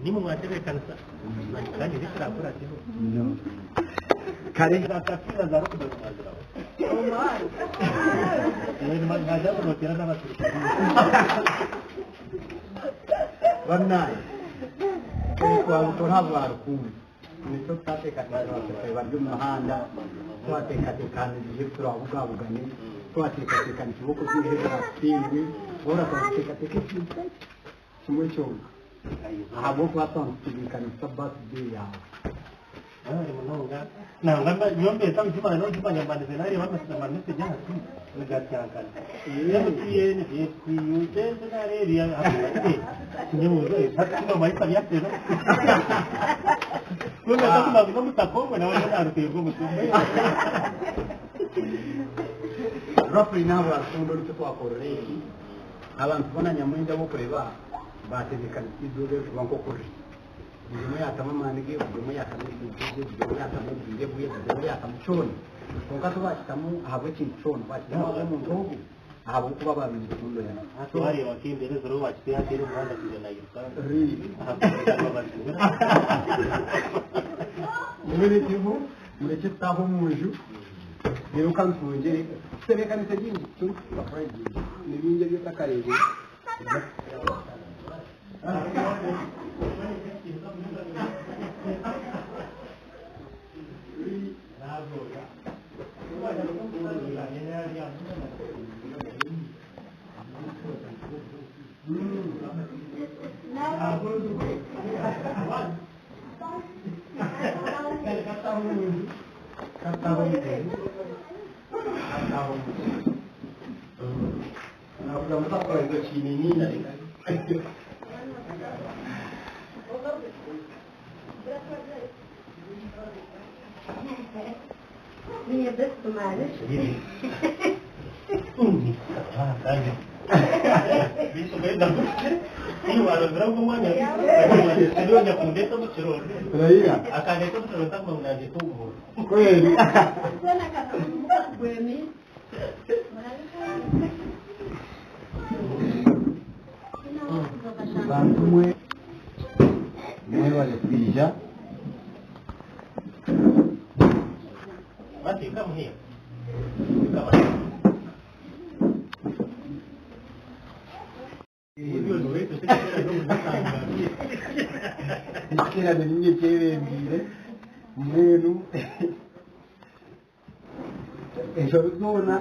ni mu mwatebe kanisa kandi bikira atiho kare akafira za rukundo mazira Omar ni magaja kurotera n'abasirikare bana kwa ntabwo arukumva nico twatekanye bari mu muhanda twatekanye turavuga twatekanye kiboko cy'ihera tiwi ora twatekanye kimwe cyo ahabo kwatanzikana birthday yawe na ngamba nyombe tamu juma no juma nyambane zenari bamesema manese jana tu ngatyankana iyo ni kwiyute zenari ya hapo nyemuzo hata kama maisha yake no kuna kama no mutakomwe na wale arutego mutumbe roughly now asundo twakorereki abantu bona nyamwinda bo kureba bategekana izobe banko kuri Bujemo yatamamaniye bujemo yatamubije bujemo yatamubije bujemo yatamuchoni konka tubashitamu ahabo kinchoni bashitamu mu ndogo ahabo kuba babiri kundo ya hato hari wakindere zoro bashite hatire muhanda kujana yusa mubere tivo mureke taho muju rero kanzongere sebeka nitagindi cyo bafaje nibinje byo takarebe Minha besta معلش Visto bem da música e o arroz com manhã ele olha com dentro do tiro a caneta do tiro tá com na de tubo kweli sana kana kwemi bantu mwe walipija basi kama hiyo Kira da ninye kewe mbire mwenu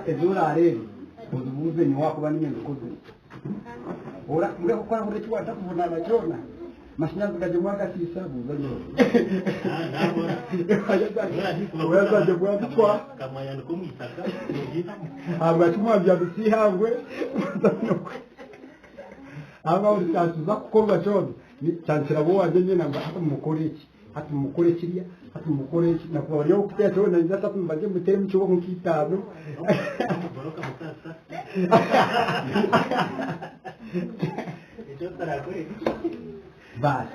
ezora areri uzubuze ni wako bani nyendo kozo ora mure ko kwa kiwa takuvuna na jona mashinyazo gaje mwaka sisabu bayo wewe je bwa kwa kama yanikumitaka aba tumwa bya bisihangwe aba uritsatuza kukorwa cyodo cyansira bo waje nyina ngo mukore kiriya hati mukore na kwa bari okutya cyodo nza tatu mbaje mutere mu kibo nkitano boroka mukasa ejo tarakwe bas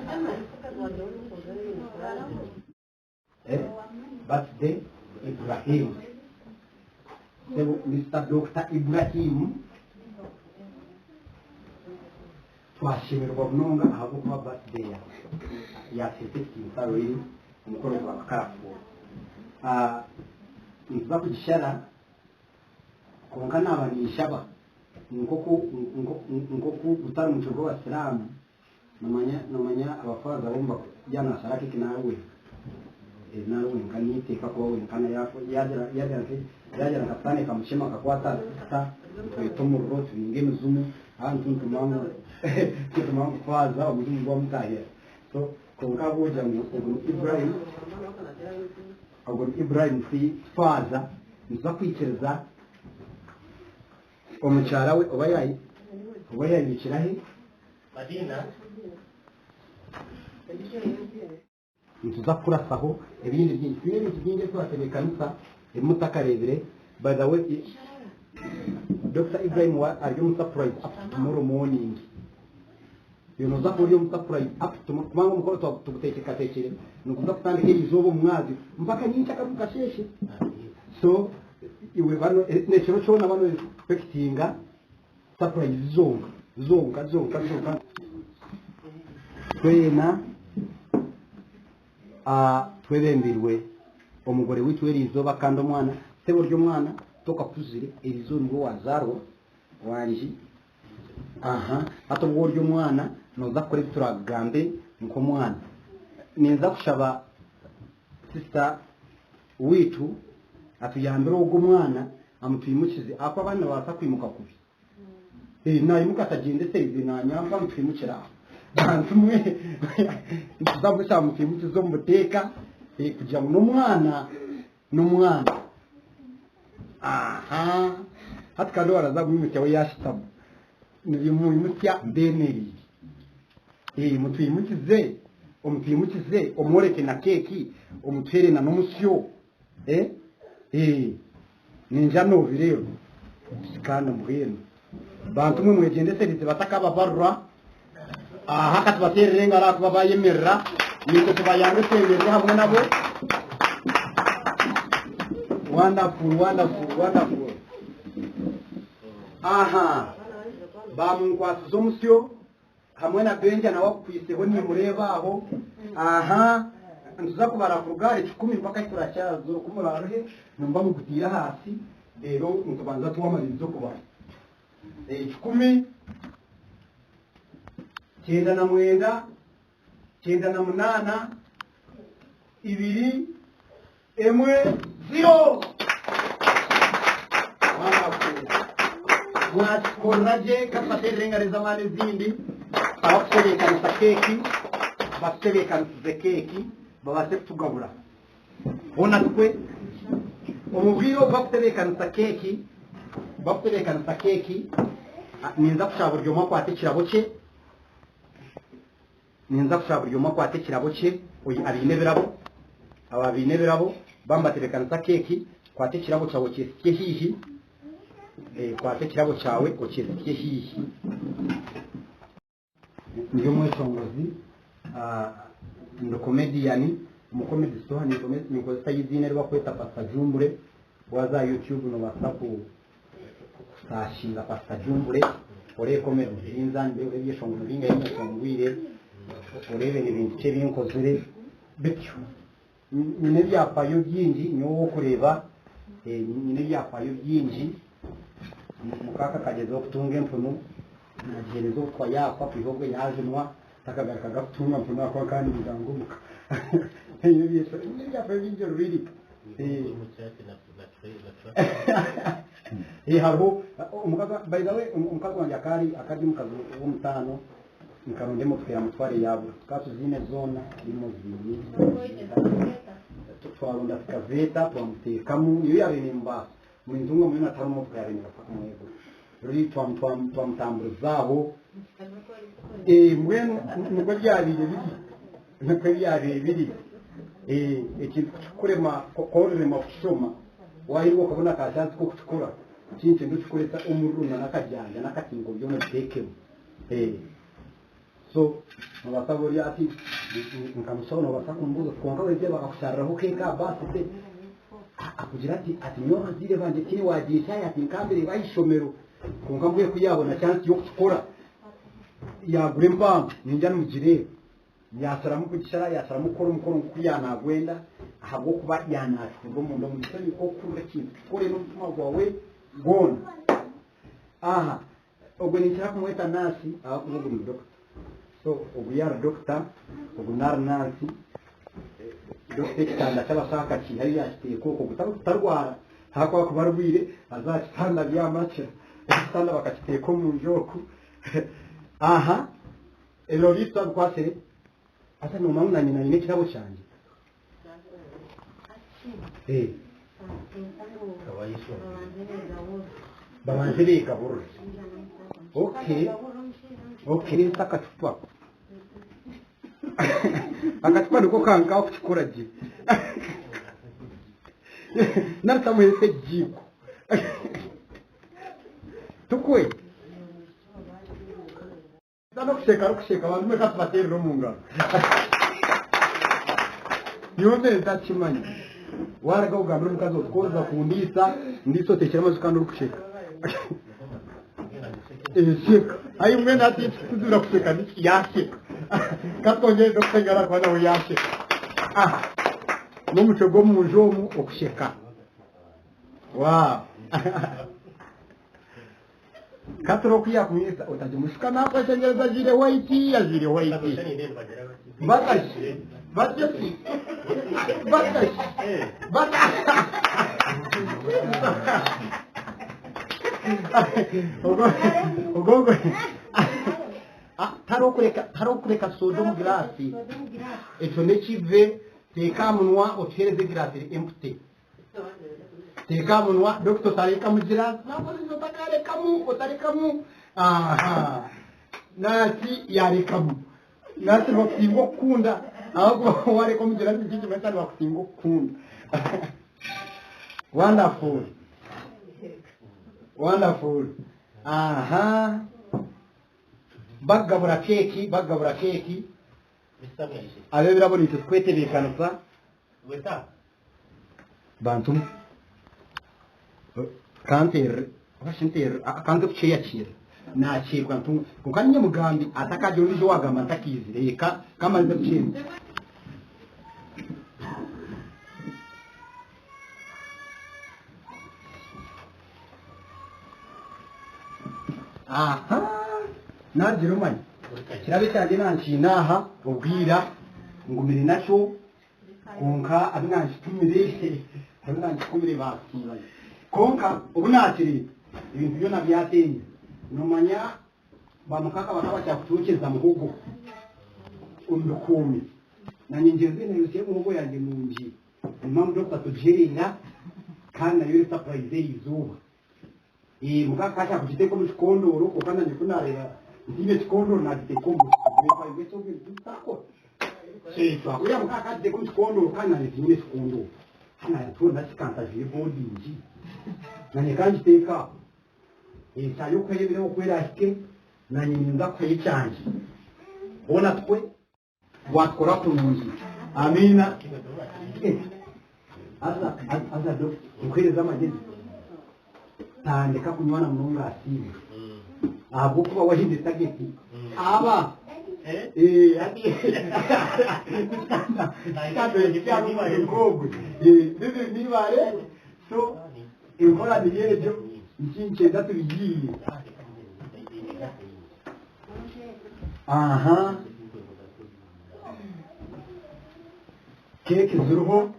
birthday Ibrahim sebo Mr. Dr. Ibrahim twashimirwa bunonga ahabo kuba birthday ya sefeti mfaroi umukoro wa karafu nza kugishara konkana abanishaba nkoku utari mu kigo w'Islam namanya abafaza bomba jana saraki kinawe nawe nkaniteka kwa wewe kana yako yaja nakatane kamushema kakwata ta tomurro twinge muzumu antu tumangu faza umuzumu wa mutahira so konka boja ngo Ibrahim fi faza nza kwikiriza omucyara we oba yayikirahe Madina ntuza kurasaho ibindi byinshi twatebekanisa imutakarebere by the way Dr. Ibrahim are you surprised up tomorrow morning yonoza kuri yo surprise up tomorrow kumanga mukoro tugutekekateke nukuza kutandika izobo mwazi mpaka nyinshi akabukasheshe so iwe bano necyo cyo nabano expectinga surprise zonga kwena twebembirwe umugore witu erizoba kandi omwana sebo ry'omwana toka kuzire erizo ngo wazaro wanji hato ubwo ry'omwana noza kuri turagambe nko mwana neza kushaba sister witu atuyambira ubwo mwana amutuyimukize ako abana basa kwimuka kubi nayimuka atagende se izina nyamba mutwimukira bantu mwe tuzamusha mutimukizo muteka kugira ngo n'umwana hati kandi waraza kumwimukira we yashitamo ni muyimukya mbeneri mutwimukize omworeke na keki omutwere na n'omusyo ninja novi rero sikana muheno bantu mwe mwegendeserize batakababarura hakati baterere ngara kuba bayemerera niko tubayange twemerere hamwe nabo wonderful bamunkwasiza omusyo hamwe na benja nawe akukwiseho nimureba aho ntuza kubara ku rugare 10 mpaka turacyazo kumuraruhe numva mugutira hasi rero ntubanza tuwamarizo kubara 10 9 na 9 9 na 8 2 1 0 Guardaje kapate rengareza mane zindi abasebe kanisa keki basebe kanisa keki babase tugabura bona tukwe omubiro basebe kanisa keki ninza kushaburyo makwate kirabo cye oyi abine birabo bambatire kanisa keki kwate kirabo cyawo cyesike hihi kwate kirabo cyawe okirike hihi ndiyo mweshongozi ndo comedian mu comedy store ni ko sayizine rwa kweta pasta jumbure waza YouTube no WhatsApp kusashinga pasta jumbure ore comedy zinzande ore shongo binga yimesongwire orebe ni bintu cye binkozere bityo nyine byapayo byinji nyo kureba nyine byapayo byinji mukaka kagezo kutunga mpuno nagerezo kwa yakwa kwihogwe yazunwa takagaruka gakutunga mpuno kwa kandi bigango muka iyo byeso byapayo byinji ruri habo umukaka by the way umukaka wanje akadi mukazi w'umutano nkaronde mutwera mutware yabo katuzine zona limo zini twaronda kaveta twamutekamu iyo yabenemba mwinzungu mwe natarumo twarenga pakumwego ruri twamtambuzaho mwenu nuko byari biri ikintu kurema korema kushoma wahirwo kabona kashatse ko kuchukura kintu nduchukureta umuruna nakajyanja nakatingo byo mutekemo so nabasaburi ati nkamusona basakumbuza konka weze bakakusharaho keka basi se akugira ati nyo hazire banje kiri wagisha yati nkambere bayishomero konka mbuye kuyabona chance yo gukora yagure mpamvu ninjya numugire yasaramu kugishara yasaramu kora umukoro kuyana gwenda ahubwo kuba yanashurwa mu ndo mu gisani ko kuruka kintu kore n'umutima wawe gona ubwo ni cyaka kumweta nasi ahubwo mu doctor so ubu yara doctor ubu nasi doctor kitanda cy'abashaka kihari yashiteye koko gutarwara hakwa kubarwire azakitanda byamace kitanda bakakiteye ko mu njoku ero bitwa kwasere asa no mamuna ni nine kirabo cyanje babanje biga buru okay sakacupa akacupa niko kanka ukikora ji naritamuhese jiko tukwe Tano kusheka abantu mekatbatera romunga yone ndachimanya waraga ugambira mukazo koza kundisa ndiso tekera mazu kandi ukusheka sheka ayi mwena ati tuzura kusheka yasheka katonje dokengara kwa nawe yasheka n'umuco gwo mu jomu okusheka wow katoro kuya kumisa otaje mushika nako chengereza jire white ya jire white bakashi bakashi ogogo tarokureka sodo mu glasi eco nekive teka munwa otereze glasi empty teka munwa doctor tareka mu glasi nako zotakare kamu otareka mu aha nasi yareka mu nasi bakingo kunda ahubwo wari ko mu glasi kiki metali bakingo kunda wonderful aha bagabura keki abe birabona icyo twete bikanusa weta bantum kanter washinter akanze kuchiyakira nachi kwantum kukanye mugambi atakaje ulijo wagamba ntakizireka kama nze kuchini aha najiro mani kirabe cyane nanshinaha ubwira ngumire naco konka abinanshtumire bakiba konka ubunakiri ibintu byo nabyatenye nomanya bamukaka bakaba cyakutukeza muhugo undukumi na nyingeze na yose muhugo yanjye munji impamvu dr tujeringa kandi nayo surprise izuba mukaka cyakugiteko mu kondoro ukana ndikunareba ndime kondoro na gitekombo kwa ibeso bitako sitwa kuya mukaka giteko mu kondoro kana ndime kondoro kana tunda sikanta je body nji nanye kandi teka sayo kwebere okwera hike nanye ninda kwecanje ona twe wakora kununji amina asa do ukweleza magezi tandika kunywana munonga asibe abo kuba wahinde tageti aba ati kabe cyangwa marengogo bibi nibare so inkora niyejo nchinche datu bigiye aha keke zuruho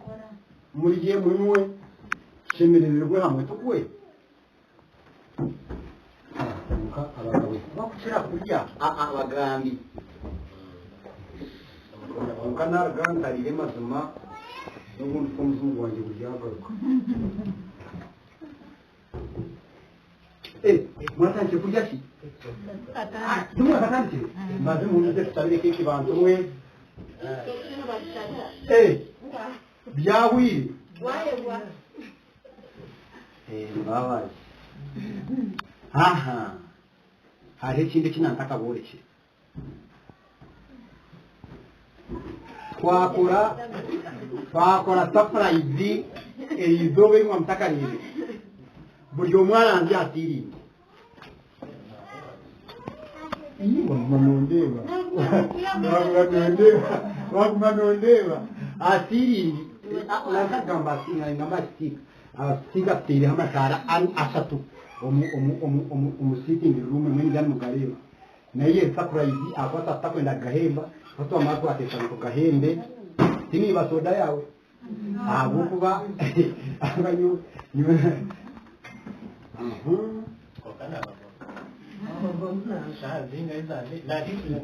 muriye mumwe shemererwe hamwe tukwe abagabo bakushira kurya abagambi ukana gantarire mazuma n'ubundi ko muzungu wanjye bujyagaruka mwatangiye kurya ki tumwe batangiye maze mu nze tutabire kiki bantu mwe byawiri babaye aha hari ikindi kinantaka boreke twakora surprise izobe mwa mtakarire buryo mwaranze atiri iyo mamondeba atiri nakagamba singa ngamba singa tiri hamatara an asatu umusitting room mwinjira mu gareba naye surprise akwata takwenda gahemba watu amazu atesana ku gahembe tini basoda yawe abo kuba abanyu kokana babo shazinga izale la hizi